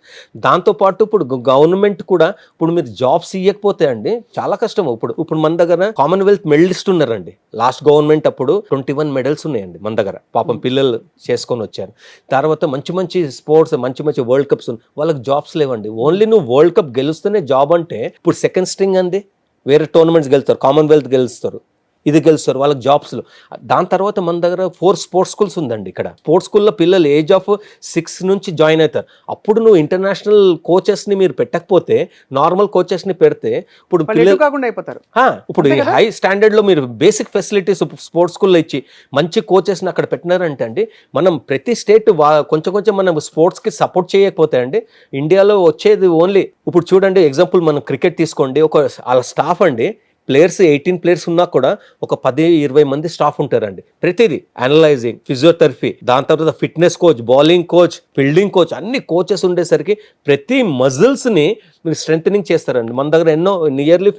దాంతోపాటు ఇప్పుడు గవర్నమెంట్ కూడా ఇప్పుడు మీరు జాబ్స్ ఇవ్వకపోతే అండి చాలా కష్టం. ఇప్పుడు మన దగ్గర కామన్వెల్త్ మెడలిస్ట్ ఉన్నారండి. లాస్ట్ గవర్నమెంట్ అప్పుడు 21 medals ఉన్నాయండి మన దగ్గర. పాపం పిల్లలు చేసుకొని వచ్చారు. తర్వాత మంచి మంచి స్పోర్ట్స్, మంచి మంచి వరల్డ్ కప్స్, వాళ్ళకి జాబ్స్ లేవండి. ఓన్లీ నువ్వు వరల్డ్ కప్ గెలుస్తూనే జాబ్ అంటే, ఇప్పుడు సెకండ్ స్ట్రింగ్ అండి, వేరే టోర్నమెంట్స్ గెలుస్తారు, కామన్వెల్త్ గెలుస్తారు, ఇది గెలుస్తారు, వాళ్ళకి జాబ్స్లో. దాని తర్వాత మన దగ్గర 4 sports schools ఉందండి. ఇక్కడ స్పోర్ట్స్ స్కూల్లో పిల్లలు ఏజ్ ఆఫ్ 6 నుంచి జాయిన్ అవుతారు. అప్పుడు నువ్వు ఇంటర్నేషనల్ కోచెస్ని మీరు పెట్టకపోతే, నార్మల్ కోచెస్ని పెడితే ఇప్పుడు పిల్లలు కాకుండా అయిపోతారు. ఇప్పుడు హై స్టాండర్డ్లో మీరు బేసిక్ ఫెసిలిటీస్ స్పోర్ట్స్ స్కూల్లో ఇచ్చి మంచి కోచెస్ని అక్కడ పెట్టినారంటే అండి, మనం ప్రతి స్టేట్ కొంచెం కొంచెం మనం స్పోర్ట్స్కి సపోర్ట్ చేయకపోతే అండి, ఇండియాలో వచ్చేది ఓన్లీ. ఇప్పుడు చూడండి ఎగ్జాంపుల్, మనం క్రికెట్ తీసుకోండి, ఒక వాళ్ళ స్టాఫ్ అండి, ప్లేయర్స్ 18 players ఉన్నా కూడా ఒక 10-20 మంది స్టాఫ్ ఉంటారండి. ప్రతిదీ అనలైజింగ్, ఫిజియోథెరపీ, దాని తర్వాత fitness coach, bowling coach, fielding coach, అన్ని కోచెస్ ఉండేసరికి ప్రతి మజిల్స్ని మీరు స్ట్రెంథనింగ్ చేస్తారండి. మన దగ్గర ఎన్నో నియర్లీ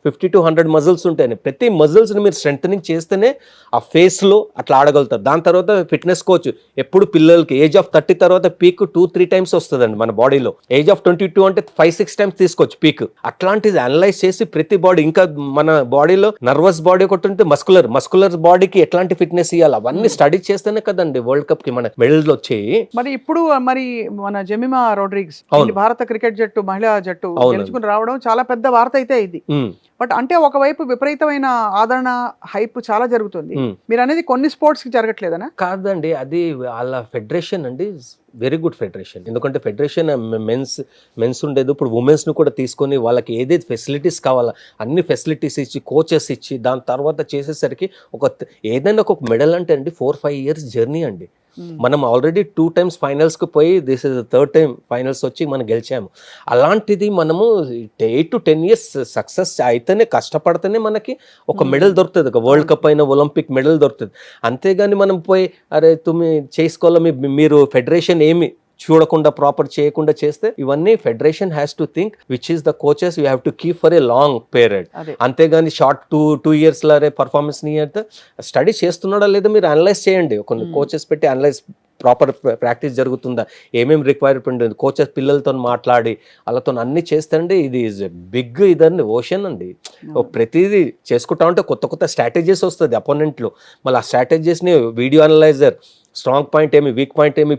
50 to 100 మజిల్స్ ఉంటాయని. ప్రతి మజిల్స్ని మీరు స్ట్రెంథనింగ్ చేస్తేనే ఆ ఫేస్లో అట్లా ఆడగలుగుతారు. దాని తర్వాత ఫిట్నెస్ కోచ్ ఎప్పుడు పిల్లలకి ఏజ్ ఆఫ్ 30 తర్వాత పీక్ 2-3 times వస్తుందండి మన బాడీలో. ఏజ్ ఆఫ్ 22 అంటే 5-6 times తీసుకోవచ్చు పీక్. అట్లాంటిది అనలైజ్ చేసి ప్రతి బాడీ, ఇంకా మన బాడీలో నర్వస్ బాడీ ఒకటి ఉంటే మస్కులర్ బాడీకి ఎట్లాంటి ఫిట్నెస్ ఇవ్వాలి, అవన్నీ స్టడీ చేస్తేనే కదండి వరల్డ్ కప్ కి మన మెడల్స్ వచ్చాయి. మరి ఇప్పుడు మన జెమిమా రోడ్రిగ్స్ భారత క్రికెట్ జట్టు, మహిళా జట్టు గెలుచుకుని రావడం చాలా పెద్ద వార్త అయితే ఇది. బట్ అంటే ఒకవైపు విపరీతమైన ఆదరణ, హైప్ చాలా జరుగుతుంది. మీరు అనేది కొన్ని స్పోర్ట్స్ కి జరగట్లేదనా? కాదండి, అది వాళ్ళ ఫెడరేషన్ అండి, వెరీ గుడ్ ఫెడరేషన్. ఎందుకంటే ఫెడరేషన్ మెన్స్ ఉండేది, ఇప్పుడు ఉమెన్స్ ను కూడా తీసుకొని వాళ్ళకి ఏదైతే ఫెసిలిటీస్ కావాలో అన్ని ఫెసిలిటీస్ ఇచ్చి, కోచెస్ ఇచ్చి, దాని తర్వాత చేసేసరికి ఏదైనా ఒక మెడల్ అంటే అండి 4-5 years జర్నీ అండి. మనం ఆల్రెడీ 2 times ఫైనల్స్కి పోయి, this is the 3rd time finals వచ్చి మనం గెలిచాము. అలాంటిది మనము 8 to 10 years సక్సెస్ అయితేనే, కష్టపడితేనే మనకి ఒక మెడల్ దొరుకుతుంది, ఒక వరల్డ్ కప్ అయినా ఒలింపిక్ మెడల్ దొరుకుతుంది. అంతేగాని మనం పోయి అరే తుమ్మి చేసుకోవాలి, మీరు ఫెడరేషన్ ఏమి చూడకుండా ప్రాపర్ చేయకుండా చేస్తే, ఇవన్నీ federation has to think which is the coaches you have to keep for a long period. అంతేగాని షార్ట్ 2 years లారే పర్ఫార్మెన్స్ ని అయితే స్టడీ చేస్తున్నాడా లేదా మీరు అనలైజ్ చేయండి. కొన్ని కోచెస్ పెట్టి అనలైజ్, ప్రాపర్ ప్రాక్టీస్ జరుగుతుందా, ఏమేమి రిక్వైర్మెంట్ ఉంది, కోచెస్ పిల్లలతో మాట్లాడి వాళ్ళతో అన్ని చేస్తండి. ఇది ఈజ్ బిగ్ ఇదండి, ఓషన్ అండి. ప్రతిదీ చేసుకుంటా ఉంటే కొత్త కొత్త స్ట్రాటజీస్ వస్తుంది అపోనెంట్లో. మళ్ళీ ఆ స్ట్రాటజీస్ని వీడియో అనలైజర్, స్ట్రాంగ్ పాయింట్ ఏమి, వీక్ పాయింట్ ఏమి,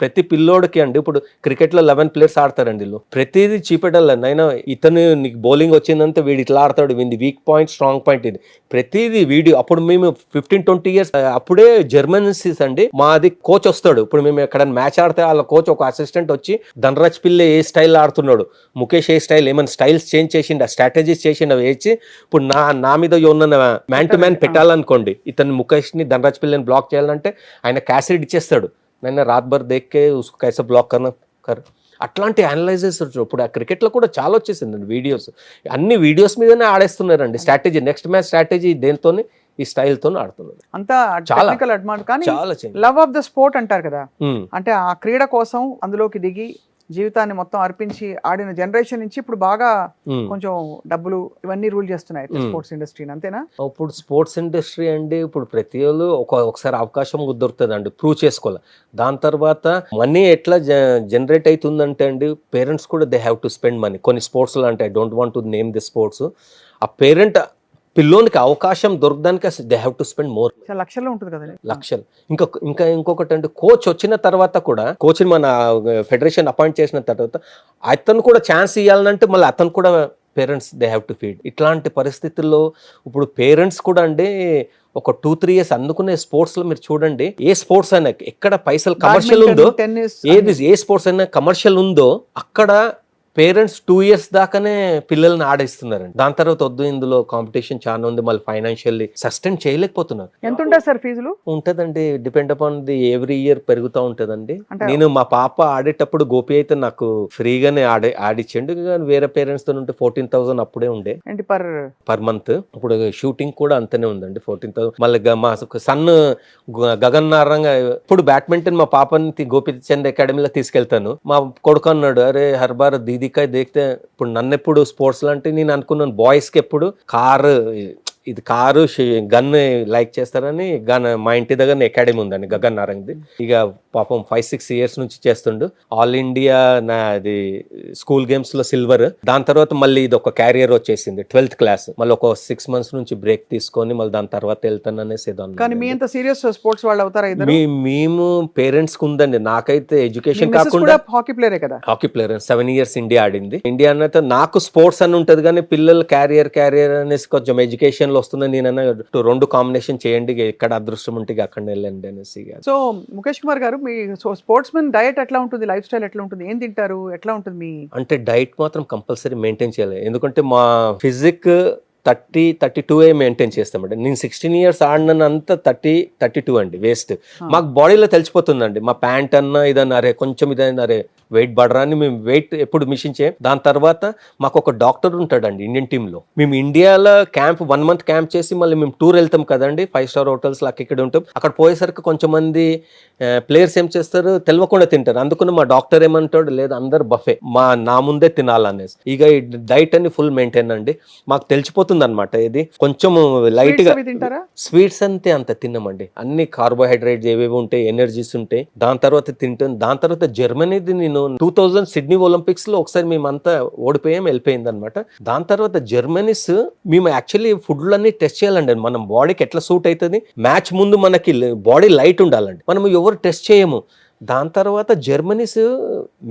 ప్రతి పిల్లోడికి అండి. ఇప్పుడు క్రికెట్లో 11 players ఆడతారండి వీళ్ళు. ప్రతిదీ చూపెట్టాలి, నైనా ఇతను నీకు బౌలింగ్ వచ్చిందంటే వీడు ఇట్లా ఆడతాడు, వీడి వీక్ పాయింట్, స్ట్రాంగ్ పాయింట్, ఇది ప్రతిదీ వీడియో. అప్పుడు మేము 15-20 years అప్పుడే జర్మనీస్ అండి, మాది కోచ్ వస్తాడు. ఇప్పుడు మేము ఎక్కడ మ్యాచ్ ఆడితే వాళ్ళ కోచ్, ఒక అసిస్టెంట్ వచ్చి, ధనరాజ్ పిల్లే ఏ స్టైల్ ఆడుతున్నాడు, ముఖేష్ ఏ స్టైల్, ఏమైనా స్టైల్స్ చేంజ్ చేసిండు, ఆ స్ట్రాటజీస్ చేసిండు, అవి వేసి ఇప్పుడు నా మీద ఉన్న మ్యాన్ టు మ్యాన్ పెట్టాలనుకోండి, ఇతను ముఖేష్ని, ధనరాజ్ పిల్లని బ్లాక్ చేయాలంటే ఆయన క్యాసెట్ ఇచ్చేస్తాడు, నేను రాత్ భర్ దేఖ్కే ఉస్కో కైసే బ్లాక్ కర్. అట్లాంటి అనలైజెస్ ఇప్పుడు ఆ క్రికెట్లో కూడా చాలా వచ్చేసిందండి వీడియోస్. అన్ని వీడియోస్ మీదనే ఆడేస్తున్నారండి స్ట్రాటజీ. నెక్స్ట్ మ్యాచ్ స్ట్రాటజీ దేంతో, ఈ స్టైల్ తో ఆడుతున్నారు. అంతా టెక్నికల్ అడ్వాన్స్. కానీ లవ్ ఆఫ్ ద స్పోర్ట్ అంటారు కదా, అంటే ఆ క్రీడ కోసం అందులోకి దిగి జీవితాన్ని మొత్తం అర్పించి ఆడిన జనరేషన్ నుంచి ఇప్పుడు బాగా కొంచెం డబ్బులు ఇవన్నీ రూల్ చేస్తున్నాయి స్పోర్ట్స్ ఇండస్ట్రీని, అంతేనా? ఇప్పుడు స్పోర్ట్స్ ఇండస్ట్రీ అండి, ఇప్పుడు ప్రతి వాళ్ళు ఒకసారి అవకాశం దొరుకుతుంది అండి, ప్రూవ్ చేసుకోవాలి. దాని తర్వాత మనీ ఎట్లా జనరేట్ అవుతుందంటే అండి, పేరెంట్స్ కూడా they have to spend money. కొన్ని స్పోర్ట్స్లో అంటే, I don't want to name the sports, ఆ పేరెంట్ పిల్లోనికి అవకాశం దొరకడానికి they have to spend more చాలా లక్షల్లో ఉంటుంది కదండి. లక్షలు. ఇంకొకటి అంటే కోచ్ వచ్చిన తర్వాత కూడా కోచ్ మన ఫెడరేషన్ అపాయింట్ చేసిన తర్వాత అతను కూడా ఛాన్స్ ఇవ్వాలంటే మళ్ళీ అతను కూడా parents they have to feed. ఇట్లాంటి పరిస్థితుల్లో ఇప్పుడు పేరెంట్స్ కూడా అండి ఒక 2-3 years అందుకునే స్పోర్ట్స్ లో మీరు చూడండి, ఏ స్పోర్ట్స్ అయినా ఎక్కడ పైసలు కమర్షియల్ ఉందో, టెన్నిస్, ఏ స్పోర్ట్స్ అయినా కమర్షియల్ ఉందో అక్కడ పేరెంట్స్ 2 years దాకానే పిల్లల్ని ఆడిస్తున్నారండి. దాని తర్వాత వద్దు, ఇందులో కాంపిటీషన్ చాలా ఉంది, మళ్ళీ ఫైనాన్షియల్లీ సస్టైన్ చేయలేకపోతున్నారు. ఎంత ఉంటాయి సార్ ఫీజులు? ఉంటదండి, depend upon the every year పెరుగుతూ ఉంటదండి. అంటే నేను మా పాప ఆడేటప్పుడు గోపి అయితే నాకు ఫ్రీగానే ఆడిచ్చిండు, కానీ వేరే పేరెంట్స్ తో ఉంటే 14,000 అప్పుడే ఉండే ఏంటి పర్ మంత్. ఇప్పుడు షూటింగ్ కూడా అంతనే ఉందండి 14,000. మళ్ళీ మా సన్ గగన్ నారంగా ఇప్పుడు బ్యాడ్మింటన్ మా పాపని గోపిచంద్ అకాడమీలో తీసుకెళ్తాను. మా కొడుకు అన్నాడు, అరే హర్ బార్ దీదికా దేఖతే. ఇప్పుడు నన్ను ఎప్పుడు స్పోర్ట్స్ లో అంటే నేను అనుకున్నాను బాయ్స్ కి ఎప్పుడు కారు గన్ లైక్ చేస్తారని, మా ఇంటి దగ్గర అకాడమీ ఉందండి గగన్ నారంగ్ది. ఇక పాపం 5-6 years నుంచి చేస్తుండు. ఆల్ ఇండియా అది స్కూల్ గేమ్స్ లో సిల్వర్. దాని తర్వాత మళ్ళీ ఇది ఒక క్యారియర్ వచ్చేసింది 12th క్లాస్. మళ్ళీ ఒక 6 months నుంచి బ్రేక్ తీసుకొని మళ్ళీ దాని తర్వాత వెళ్తాను అనేసి. కానీ మీ ఎంత సీరియస్ స్పోర్ట్స్ వాళ్ళు అవుతారా? మేము పేరెంట్స్ కు ఉందండి. నాకైతే ఎడ్యుకేషన్ కాకుండా హాకీ ప్లేయరే కదా. హాకీ ప్లేయర్ 7 years ఇండియా ఆడింది. ఇండియా అయితే నాకు స్పోర్ట్స్ అని ఉంటది, కానీ పిల్లలు క్యారియర్ అనేసి కొంచెం ఎడ్యుకేషన్ వస్తుంది. నేనన్నా 2 కాంబినేషన్ చేయండి, ఎక్కడ అదృష్టం ఉంటే అక్కడ వెళ్ళండి అనేసి. సో ముఖేష్ కుమార్ గారు, మీ స్పోర్ట్స్ మెన్ డయట్ ఎట్లా ఉంటుంది, లైఫ్ స్టైల్ ఎట్లా ఉంటుంది, ఏం తింటారు, ఎట్లా ఉంటుంది మీ అంటే డైట్ మాత్రం కంపల్సరీ మెయింటైన్ చేయాలి. ఎందుకంటే మా ఫిజిక్ 30-32 మెయింటైన్ చేస్తామండి. నేను 16 years ఆడినంత 30-32 అండి వేస్ట్. మాకు బాడీలో తెలిసిపోతుందండి, మా ప్యాంట్ అన్నా ఇదన్నా అరే కొంచెం ఇదైనా అరే వెయిట్ పడరా అని మేము వెయిట్ ఎప్పుడు మిషన్ చేయం. దాని తర్వాత మాకు ఒక డాక్టర్ ఉంటాడండి ఇండియన్ టీంలో. మేము ఇండియాలో 1 month క్యాంప్ చేసి మళ్ళీ మేము టూర్ వెళ్తాం కదండి, 5-star hotels ఇక్కడ ఉంటాం. అక్కడ పోయేసరికి కొంచెం మంది ప్లేయర్స్ ఏం చేస్తారు, తెలియకుండా తింటారు. అందుకని మా డాక్టర్ ఏమంటాడు, లేదు అందరు బఫే నా ముందే తినాలనేసి. ఇక ఈ డైట్ అని ఫుల్ మెయింటైన్ అండి. మాకు తెలిసిపోతుంది అనమాట. ఇది కొంచెం లైట్ గా స్వీట్స్ అంత తిన్నామండి. అన్ని కార్బోహైడ్రేట్స్ ఏవేవి ఉంటాయి, ఎనర్జీస్ ఉంటాయి. దాని తర్వాత తింటాను. దాని తర్వాత జర్మనీది నేను 2000 సిడ్నీ ఒలింపిక్స్ లో ఒకసారి మేమంతా వెళ్ళిపోయింది అనమాట. దాని తర్వాత జర్మనీస్ మేము యాక్చువల్లీ ఫుడ్లన్నీ టెస్ట్ చేయాలండి, మనం బాడీకి ఎట్లా సూట్ అవుతుంది. మ్యాచ్ ముందు మనకి బాడీ లైట్ ఉండాలండి, మనం ఎవరు టెస్ట్ చేయము. దాని తర్వాత జర్మనీస్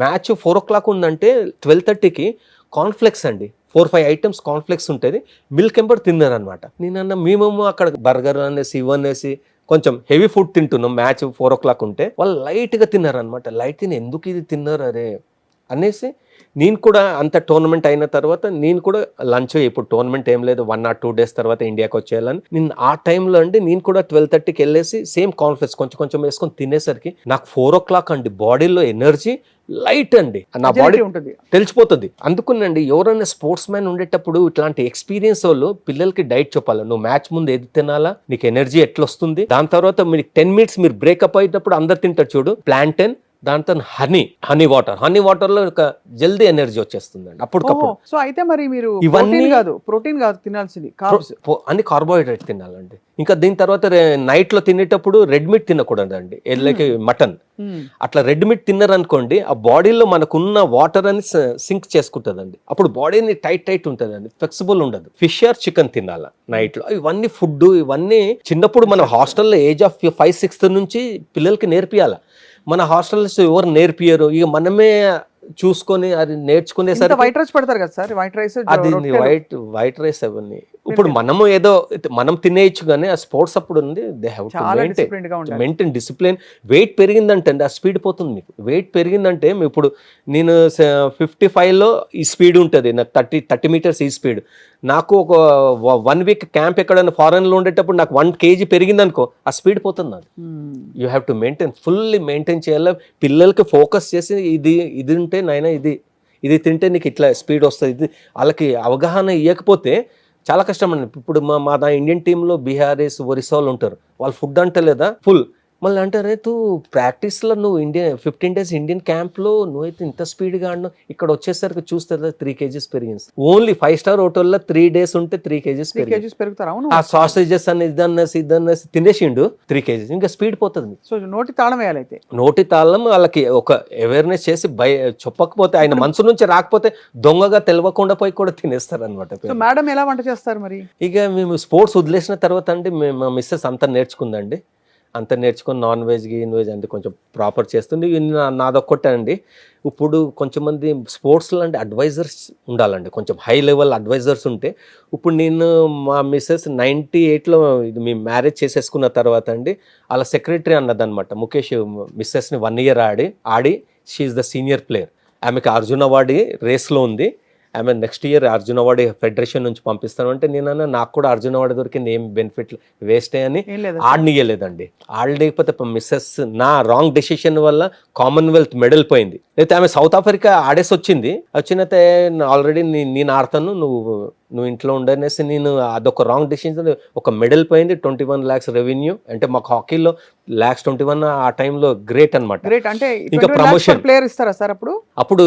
మ్యాచ్ 4 o'clock ఉందంటే 12:30కి కాన్ఫ్లెక్స్ అండి 4-5 items కాన్ఫ్లెక్స్ ఉంటుంది, మిల్క్ ఎంబర్ తిన్నారనమాట. నేనన్నా మేమేమో అక్కడ బర్గర్ అనేసి ఇవనేసి కొంచెం హెవీ ఫుడ్ తింటున్నాం. మ్యాచ్ 4 o'clock ఉంటే వాళ్ళు లైట్గా తిన్నారనమాట. లైట్ తిని ఎందుకు ఇది తిన్నారు అరే అనేసి నేను కూడా అంత టోర్నమెంట్ అయిన తర్వాత నేను కూడా లంచ్, ఇప్పుడు టోర్నమెంట్ ఏం లేదు 1 or 2 days తర్వాత ఇండియాకి వచ్చేయాలని నేను ఆ టైంలో అండి నేను కూడా 12:30కి వెళ్ళేసి సేమ్ కాన్ఫ్లెక్స్ కొంచెం వేసుకొని తినేసరికి నాకు 4 o'clock అండి బాడీలో ఎనర్జీ లైట్ అండి, నా బాడీ ఉంటుంది తెలిసిపోతుంది. అందుకునండి ఎవరైనా స్పోర్ట్స్ మ్యాన్ ఉండేటప్పుడు ఇట్లాంటి ఎక్స్పీరియన్స్ వాళ్ళు పిల్లలకి డైట్ చెప్పాలి. నువ్వు మ్యాచ్ ముందు ఏది తినాలా, నీకు ఎనర్జీ ఎట్లా వస్తుంది. దాని తర్వాత మీరు 10 minutes మీరు బ్రేకప్ అయ్యేటప్పుడు అందరు తింటారు చూడు ప్లాంటెన్, దాంతో హనీ వాటర్ లో ఒక జల్దీ ఎనర్జీ వచ్చేస్తుందండి అప్పటికప్పుడు. సో అయితే మరి మీరు ఇవన్నీ ప్రోటీన్ కాదు తినాల్సింది, అన్ని కార్బోహైడ్రేట్ తినాలండి. ఇంకా దీని తర్వాత నైట్ లో తినేటప్పుడు రెడ్ మీట్ తినకూడదండి, లైక్ మటన్ అట్లా రెడ్ మీట్ తిన్నారనుకోండి ఆ బాడీలో మనకున్న వాటర్ అని సింక్ చేసుకుంటుందండి. అప్పుడు బాడీని టైట్ ఉంటుందండి, ఫ్లెక్సిబుల్ ఉండదు. ఫిష్ ఆర్ చికెన్ తినాల నైట్ లో. ఇవన్నీ ఫుడ్ ఇవన్నీ చిన్నప్పుడు మన హాస్టల్లో ఏజ్ ఆఫ్ 5-6 నుంచి పిల్లలకి నేర్పియాల. మన హాస్టల్స్ ఎవరు నేర్పియరు, ఇక మనమే చూసుకొని అది నేర్చుకునేసరికి వైట్ రైస్ పెడతారు కదా సార్, వైట్ రైస్ అది వైట్ రైస్ అవన్నీ ఇప్పుడు మనము ఏదో మనం తినేయచ్చు, కానీ ఆ స్పోర్ట్స్ అప్పుడు ఉంది they have to maintain discipline. Weight పెరిగిందంటే అండి ఆ స్పీడ్ పోతుంది. మీకు వెయిట్ పెరిగిందంటే ఇప్పుడు నేను 55లో ఈ స్పీడ్ ఉంటుంది, నాకు 30 meters ఈ స్పీడ్. నాకు ఒక 1 week క్యాంప్ ఎక్కడైనా ఫారెన్ లో ఉండేటప్పుడు నాకు 1 kg పెరిగింది అనుకో ఆ స్పీడ్ పోతుంది నాకు. You have to maintain, fully maintain చేయాలి. పిల్లలకి ఫోకస్ చేసి ఇది ఉంటే నాయన ఇది తింటే నీకు ఇట్లా స్పీడ్ వస్తుంది, ఇది వాళ్ళకి అవగాహన ఇవ్వకపోతే చాలా కష్టం అండి. ఇప్పుడు మా ఇండియన్ టీంలో బీహారీస్ ఒరిస్సా వాళ్ళు ఉంటారు, వాళ్ళు ఫుడ్ అంటే లేదా ఫుల్ మళ్ళీ అంటారే తూ ప్రాక్టీస్లో నువ్వు 15 days ఇండియన్ క్యాంప్లో నువ్వైతే ఇంత స్పీడ్గా ఆడినావు, ఇక్కడ వచ్చేసరికి చూస్తే 3 kgs పెరిగింది. ఓన్లీ 5-star హోటల్లో 3 days ఉంటే 3 kgs కేజీస్ పెరుగుతారు. అవును, ఆ సాసేజెస్ అని ఇదన్నసి తినేసిండు 3 kgs, ఇంకా స్పీడ్ పోతుంది. సో నోటి తాళం వేయాలి అయితే. నోటి తాళం వాళ్ళకి ఒక అవేర్నెస్ చేసి చెప్పకపోతే, ఆయన మనసు నుంచి రాకపోతే దొంగగా తెలవకుండా పోయి కూడా తినేస్తారు అనమాట. సో మేడం ఎలా వంట చేస్తారు మరి? ఇక మేము స్పోర్ట్స్ వదిలేసిన తర్వాత అండి మా మిస్సెస్ అంతా నేర్చుకుందండి. అంత నేర్చుకొని నాన్ వెజ్ అంటే కొంచెం ప్రాపర్ చేస్తుంది. నాదొక్కటే అండి. ఇప్పుడు కొంచెం మంది స్పోర్ట్స్లో అంటే అడ్వైజర్స్ ఉండాలండి, కొంచెం హై లెవెల్ అడ్వైజర్స్ ఉంటే. ఇప్పుడు నేను మా మిస్సెస్ 98లో మేము మ్యారేజ్ చేసేసుకున్న తర్వాత అండి అలా సెక్రటరీ అన్నదన్నమాట. ముఖేష్ మిస్సెస్ని 1 year ఆడి షీఈస్ ద సీనియర్ ప్లేయర్. ఆమెకి అర్జున్ అవార్డు రేస్లో ఉంది. ఆమె next year Arjun award federation నుంచి పంపిస్తాను అంటే నేనన్నా నాకు కూడా అర్జున్ అవార్డు దొరికింది, ఏం బెనిఫిట్ వేస్ట్ అని ఆడనియలేదండి. ఆడలేకపోతే మిస్సెస్ నా రాంగ్ డెసిషన్ వల్ల కామన్వెల్త్ మెడల్ పోయింది. అయితే ఆమె సౌత్ ఆఫ్రికా ఆడేసి వచ్చినైతే ఆల్రెడీ నేను ఆడతాను, నువ్వు ఇంట్లో ఉండనేసి నేను అదొక రాంగ్ డెసిషన్, ఒక మెడల్ పోయింది. 21 lakhs రెవెన్యూ అంటే మాకు హాకీలో 21 ఆ టైంలో గ్రేట్ అనమాట. గ్రేట్ అంటే ఇంకా ప్రమోషన్ ప్లేయర్ ఇస్తారా సార్? అప్పుడు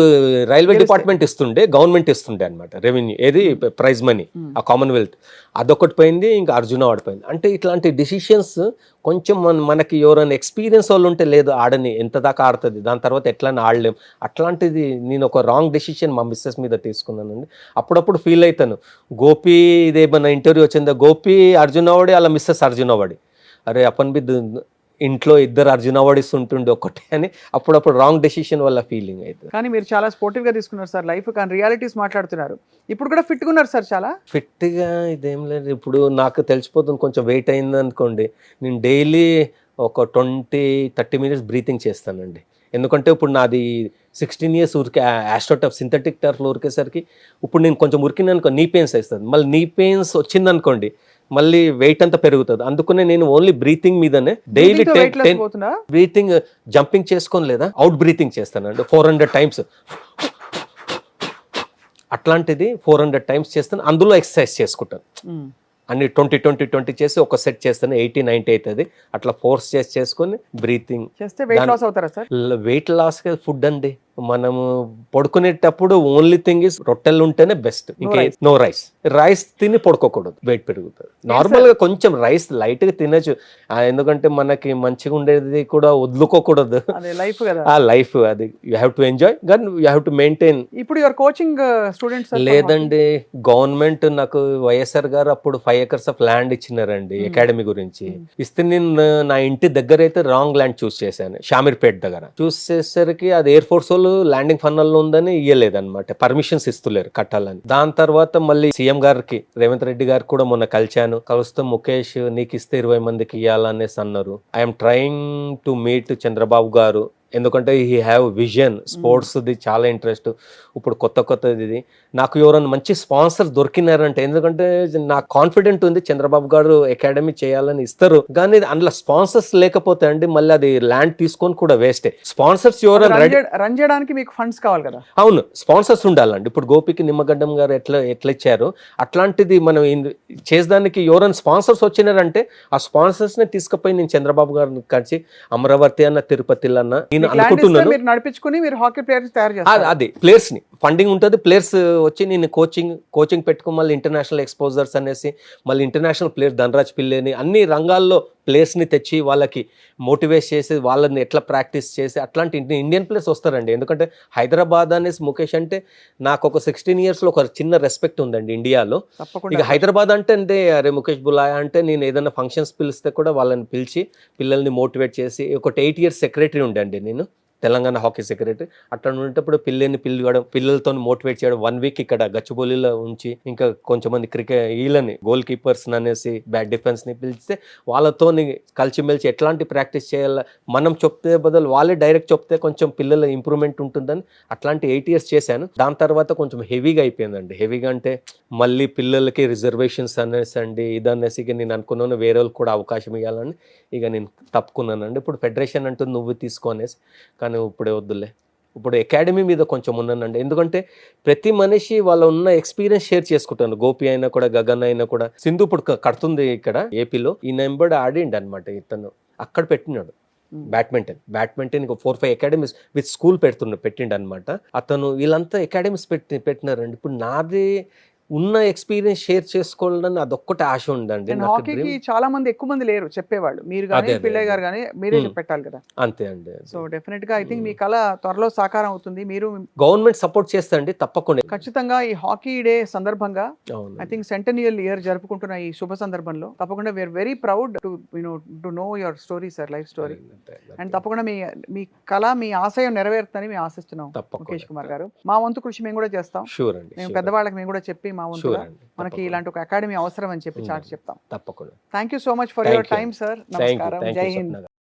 రైల్వే డిపార్ట్మెంట్ ఇస్తుండే, గవర్నమెంట్ ఇస్తుండే అనమాట రెవెన్యూ, ఏది ప్రైజ్ మనీ. ఆ కామన్వెల్త్ అదొకటి పోయింది, ఇంకా అర్జున అవార్డు పోయింది. అంటే ఇట్లాంటి డిసిషన్స్ కొంచెం మనకి ఎవరైనా ఎక్స్పీరియన్స్ వాళ్ళు ఉంటే, లేదు ఆడని ఎంత దాకా ఆడుతుంది, దాని తర్వాత ఎట్లా ఆడలేం, అట్లాంటిది నేను ఒక రాంగ్ డెసిషన్ మా మిస్సెస్ మీద తీసుకున్నానండి. అప్పుడప్పుడు ఫీల్ అవుతాను, గోపి ఇదేమన్నా ఇంటర్వ్యూ వచ్చిందా, గోపి అర్జున్ అవార్డు అలా మిస్సెస్ అర్జున్ అవార్డు, అరే అప్పన్ బిద్ ఇంట్లో 2 అర్జున్ అవార్డ్స్ ఉంటుండే ఒకటే అని అప్పుడప్పుడు రాంగ్ డెసిషన్ వల్ల ఫీలింగ్ అవుతుంది. కానీ మీరు చాలా స్పోర్టివ్గా తీసుకున్నారు సార్ లైఫ్, కానీ రియాలిటీస్ మాట్లాడుతున్నారు. ఇప్పుడు కూడా ఫిట్గా ఉన్నారు సార్, చాలా ఫిట్గా. ఇదేం లేదు, ఇప్పుడు నాకు తెలిసిపోతుంది కొంచెం వెయిట్ అయింది అనుకోండి, నేను డైలీ ఒక 20-30 minutes బ్రీతింగ్ చేస్తానండి. ఎందుకంటే ఇప్పుడు నాది 16 years ఉరికే ఆస్ట్రోటఫ్ సింథటిక్ టర్ఫ్లో ఉరికేసరికి ఇప్పుడు నేను కొంచెం ఉరికినానుకో నీ పెయిన్స్ వస్తుంది, మళ్ళీ నీ పెయిన్స్ వచ్చిందనుకోండి మళ్ళీ వెయిట్ అంతా పెరుగుతుంది. అందుకనే నేను ఓన్లీ బ్రీతింగ్ మీదనే డైలీ బ్రీతింగ్ జంపింగ్ చేసుకొని లేదా అవుట్ బ్రీతింగ్ చేస్తానండి 400 times. అట్లాంటిది 400 times చేస్తాను. అందులో ఎక్సర్సైజ్ చేసుకుంటాను. అన్ని 20-20-20 చేసి ఒక సెట్ చేస్తాను, 80-90 అవుతుంది. అట్లా ఫోర్స్ చేసుకొని బ్రీతింగ్ చేస్తే వెయిట్ లాస్ అవుతారా సార్? వెయిట్ లాస్ ఫుడ్ అండి. మనము పడుకునేటప్పుడు ఓన్లీ థింగ్ ఇస్ రొట్టెలు ఉంటేనే బెస్ట్, ఇంకా నో రైస్ తిని పడుకోకూడదు, వెయిట్ పెరుగుతుంది. నార్మల్ గా కొంచెం రైస్ లైట్ గా తినచ్చు, ఎందుకంటే మనకి మంచిగా ఉండేది కూడా వదులుకోకూడదు. ఆ లైఫ్ అది యూ హ్యావ్ టు ఎంజాయ్, కానీ యూ హ్యావ్ టు మెయింటైన్. ఇప్పుడు యువర్ కోచింగ్ స్టూడెంట్స్? లేదండి, గవర్నమెంట్ నాకు వైఎస్ఆర్ గారు అప్పుడు 5 acres ఆఫ్ ల్యాండ్ ఇచ్చినారండి అకాడమీ గురించి. ఇస్తే నేను నా ఇంటి దగ్గర అయితే రాంగ్ ల్యాండ్ చూస్ చేశాను, షామీర్పేట్ దగ్గర. చూస్ చేసేసరికి అది ఎయిర్ ఫోర్స్ వాళ్ళు ల్యాండింగ్ ఫన్నల్లో ఉందని ఇయ్యలేదన్నమాట, పర్మిషన్స్ ఇస్తలేరు కట్టాలని. దాని తర్వాత మళ్ళీ సీఎం గారికి రేవంత్ రెడ్డి గారికి కూడా మొన్న కలిస్తే ముఖేష్ నీకు ఇస్తే 20 మందికి ఇవ్వాలనేసి అన్నారు. I'm trying to meet Chandrababu గారు, ఎందుకంటే హీ హ్యావ్ విజన్, స్పోర్ట్స్ది చాలా ఇంట్రెస్ట్. ఇప్పుడు కొత్తది నాకు ఎవరైనా మంచి స్పాన్సర్ దొరికినారంటే, ఎందుకంటే నాకు కాన్ఫిడెంట్ ఉంది చంద్రబాబు గారు అకాడమీ చేయాలని ఇస్తారు, కానీ అందులో స్పాన్సర్స్ లేకపోతే అండి మళ్ళీ అది ల్యాండ్ తీసుకొని కూడా వేస్టే. స్పాన్సర్స్ ఎవరైనా రన్ చేయడానికి మీకు ఫండ్స్ కావాలి కదా. అవును, స్పాన్సర్స్ ఉండాలండి. ఇప్పుడు గోపికి నిమ్మగడ్డం గారు ఎట్లా ఇచ్చారు, అట్లాంటిది మనం చేసేదానికి ఎవరైనా స్పాన్సర్స్ వచ్చినారంటే ఆ స్పాన్సర్స్ ని తీసుకుపోయి నేను చంద్రబాబు గారిని కలిసి అమరావతి అన్న, తిరుపతి అన్న అనుకుంటున్నాను. నడిపించుకుని మీరు హాకీ ప్లేయర్స్ తయారు చేస్తారు. అది ప్లేయర్స్ ని ఫండింగ్ ఉంటుంది, ప్లేయర్స్ వచ్చి నేను కోచింగ్ పెట్టుకుని మళ్ళీ ఇంటర్నేషనల్ ఎక్స్పోజర్స్ అనేసి మళ్ళీ ఇంటర్నేషనల్ ప్లేయర్ ధనరాజ్ పిల్లేని అన్ని రంగాల్లో ప్లేయర్స్ని తెచ్చి వాళ్ళకి మోటివేట్ చేసి వాళ్ళని ఎట్లా ప్రాక్టీస్ చేసి అట్లాంటి ఇండియన్ ప్లేయర్స్ వస్తారండి. ఎందుకంటే హైదరాబాద్ అనేసి ముఖేష్ అంటే నాకు ఒక 16 yearsలో ఒక చిన్న రెస్పెక్ట్ ఉందండి ఇండియాలో. ఇక హైదరాబాద్ అంటే అరే ముఖేష్ బులాయా అంటే నేను ఏదైనా ఫంక్షన్స్ పిలిస్తే కూడా వాళ్ళని పిలిచి పిల్లల్ని మోటివేట్ చేసి, ఒక 8 years సెక్రటరీ ఉండండి నేను, తెలంగాణ హాకీ సెక్రటరీ. అట్లా ఉండేటప్పుడు పిల్లవడం, పిల్లలతో మోటివేట్ చేయడం, 1 week ఇక్కడ గచ్చిబౌలిలో ఉంచి ఇంకా కొంచెం మంది వీళ్ళని గోల్ కీపర్స్ అనేసి బ్యాట్ డిఫెన్స్ ని పిలిస్తే వాళ్ళతో కలిసిమెలిసి ఎట్లాంటి ప్రాక్టీస్ చేయాలి మనం చెప్తే బదులు వాళ్ళే డైరెక్ట్ చెప్తే కొంచెం పిల్లల ఇంప్రూవ్మెంట్ ఉంటుందని అట్లాంటి 8 years చేశాను. దాని తర్వాత కొంచెం హెవీగా అయిపోయిందండి. హెవీగా అంటే మళ్ళీ పిల్లలకి రిజర్వేషన్స్ అనేసి అండి ఇదనేసి ఇక నేను అనుకున్నాను వేరే వాళ్ళకి కూడా అవకాశం ఇవ్వాలని ఇక నేను తప్పుకున్నానండి. ఇప్పుడు ఫెడరేషన్ అంటుంది నువ్వు తీసుకో అనేసి, కానీ ఇప్పుడే వద్దులే, ఇప్పుడు అకాడమీ మీద కొంచెం ఉన్నానండి. ఎందుకంటే ప్రతి మనిషి వాళ్ళ ఉన్న ఎక్స్పీరియన్స్ షేర్ చేసుకుంటాను. గోపి అయినా కూడా, గగన్ అయినా కూడా, సింధు ఇప్పుడు కడుతుంది ఇక్కడ ఏపీలో, ఈ నెంబర్ ఆడిండి అనమాట, ఇతను అక్కడ పెట్టినాడు బ్యాడ్మింటన్ 4-5 అకాడమీస్ విత్ స్కూల్ పెట్టిండు అనమాట. అతను వీళ్ళంతా అకాడమీస్ పెట్టినారండి. ఇప్పుడు నాదే ఉన్న ఎక్స్పీరియన్స్ షేర్ చేసుకోవాలని అదొక్కటి ఆశ ఉందండి. అండ్ నాకు హాకీకి dream. చాలా మంది ఎక్కువ మంది లేరు చెప్పేవాళ్ళు, మీరు కానీ అదే, పిల్లయ్య అదే. గారు కానీ మీరే Hmm. పెట్టాలి కదా. అంతే అండి. సో డెఫినెట్ గా ఐ థింక్ మీ కళ త్వరలో సాకారం అవుతుంది. మీరు గవర్నమెంట్ సపోర్ట్ చేస్తా అండి తప్పకుండా. ఖచ్చితంగా ఈ హాకీ డే సందర్భంగా అవును. ఐ థింక్ సెంటెనియల్ ఇయర్ జరుపుకుంటున్న ఈ శుభ సందర్భంలో తప్పకుండా we are very proud to know your story sir, life story. And తప్పకుండా మీ కళ, మీ ఆశయం నెరవేరుతుందని మేము ఆశిస్తున్నాం తప్పకుండా. ముఖేష్ కుమార్ గారు. మా వంతు కృషి మేము కూడా చేస్తాం. షూర్ అండి. మేము పెద్దవాళ్ళకి మేము కూడా చెప్పి మా వంతుగా షూర్ అండి. మనకి ఇలాంటి ఒక అకాడమీ అవసరం అని చెప్పి చాటి చెప్తాం. తప్పకుండా. Thank you so much for Thank your you. Time sir. Thank you. నమస్కారం. థ్యాంక్ జై యూ హింద్. స్వప్న గారు.